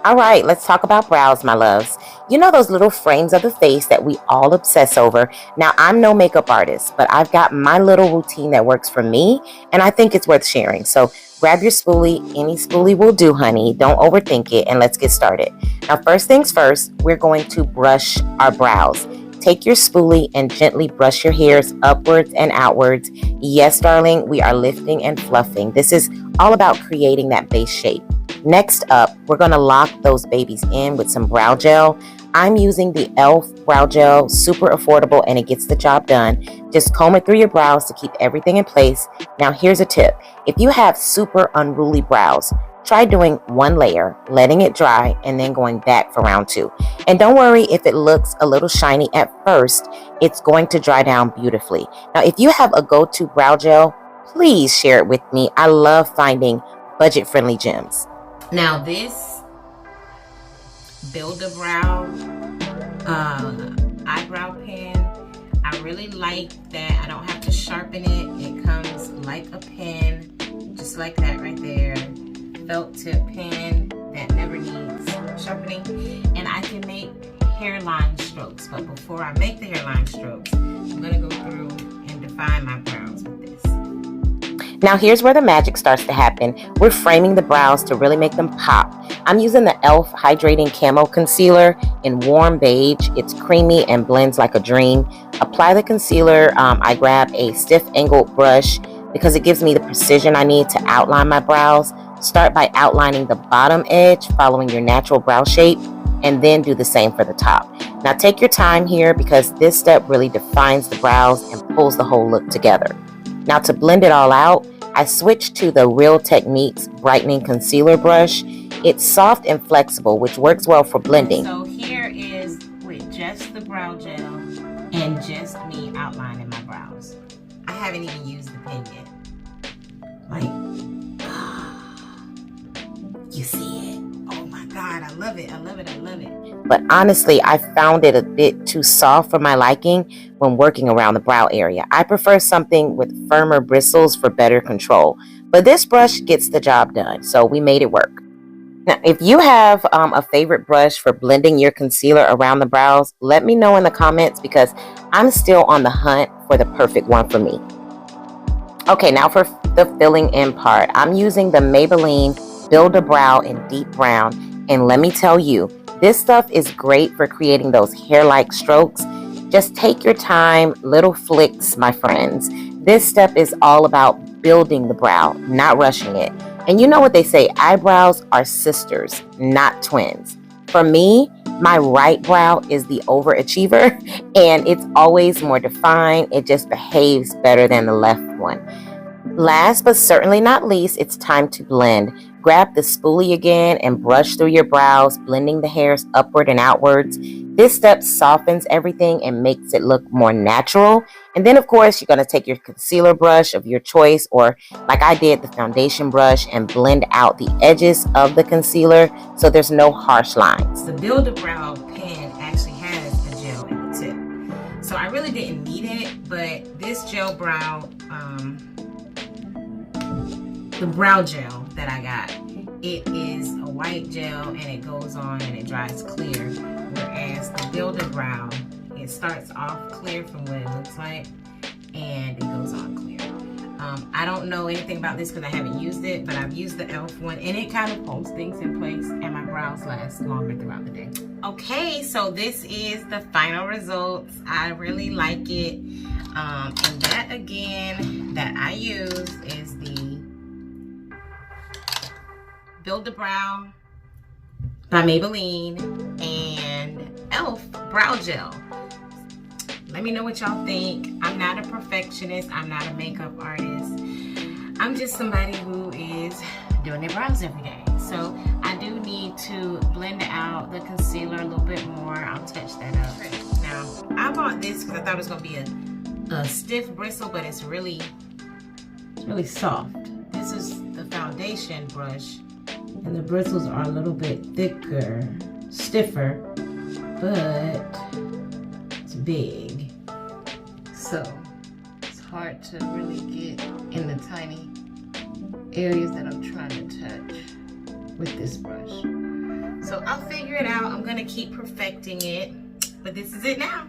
All right, let's talk about brows, my loves. You know those little frames of the face that we all obsess over? Now, I'm no makeup artist, but I've got my little routine that works for me, and I think it's worth sharing. So grab your spoolie. Any spoolie will do, honey. Don't overthink it, and let's get started. Now, first things first, we're going to brush our brows. Take your spoolie and gently brush your hairs upwards and outwards. Yes, darling, we are lifting and fluffing. This is all about creating that base shape. Next up, we're going to lock those babies in with some brow gel. I'm using the e.l.f. brow gel, super affordable, and it gets the job done. Just comb it through your brows to keep everything in place. Now, here's a tip. If you have super unruly brows, try doing one layer, letting it dry, and then going back for round two. And don't worry if it looks a little shiny at first, it's going to dry down beautifully. Now, if you have a go-to brow gel, please share it with me. I love finding budget-friendly gems. Now this Build-A-Brow eyebrow pen, I really like that I don't have to sharpen it. It comes like a pen, just like that right there. Felt tip pen that never needs sharpening. And I can make hairline strokes. But before I make the hairline strokes, I'm going to go through and define my brows with this. Now here's where the magic starts to happen. We're framing the brows to really make them pop. I'm using the e.l.f. Hydrating Camo Concealer in warm beige. It's creamy and blends like a dream. Apply the concealer. I grab a stiff angled brush because it gives me the precision I need to outline my brows. Start by outlining the bottom edge, following your natural brow shape, and then do the same for the top. Now take your time here because this step really defines the brows and pulls the whole look together. Now to blend it all out, I switched to the Real Techniques Brightening Concealer Brush. It's soft and flexible, which works well for blending. So here is with just the brow gel and just me outlining my brows. I haven't even used the pen yet. Like, you see it? Oh my God, I love it, I love it, I love it. But honestly, I found it a bit too soft for my liking when working around the brow area. I prefer something with firmer bristles for better control. But this brush gets the job done, so we made it work. Now, if you have a favorite brush for blending your concealer around the brows, let me know in the comments because I'm still on the hunt for the perfect one for me. Okay, now for the filling in part, I'm using the Maybelline Build-A-Brow in deep brown. And let me tell you, this stuff is great for creating those hair-like strokes. Just take your time, little flicks, my friends. This step is all about building the brow, not rushing it. And you know what they say, eyebrows are sisters, not twins. For me, my right brow is the overachiever, and it's always more defined. It just behaves better than the left one. Last but certainly not least, it's time to blend. Grab the spoolie again and brush through your brows, blending the hairs upward and outwards. This step softens everything and makes it look more natural. And then, of course, you're going to take your concealer brush of your choice, or like I did, the foundation brush, and blend out the edges of the concealer so there's no harsh lines. The Build-A-Brow pen actually has a gel in the tip. So I really didn't need it, but this gel brow, the brow gel that I got, it is a white gel and it goes on and it dries clear, whereas the Build-A-Brow, it starts off clear from what it looks like and it goes on clear. I don't know anything about this because I haven't used it, but I've used the e.l.f. one and it kind of holds things in place and my brows last longer throughout the day. Okay, so this is the final results. I really like it. And that again that I use is the Build-A-Brow by Maybelline and e.l.f. brow gel. Let me know what y'all think. I'm not a perfectionist. I'm not a makeup artist. I'm just somebody who is doing their brows every day. So I do need to blend out the concealer a little bit more. I'll touch that up. Now, I bought this because I thought it was going to be a stiff bristle, but it's really soft. This is the foundation brush. And the bristles are a little bit thicker, stiffer, but it's big. So it's hard to really get in the tiny areas that I'm trying to touch with this brush. So So I'll figure it out. I'm gonna keep perfecting it, but this is it now.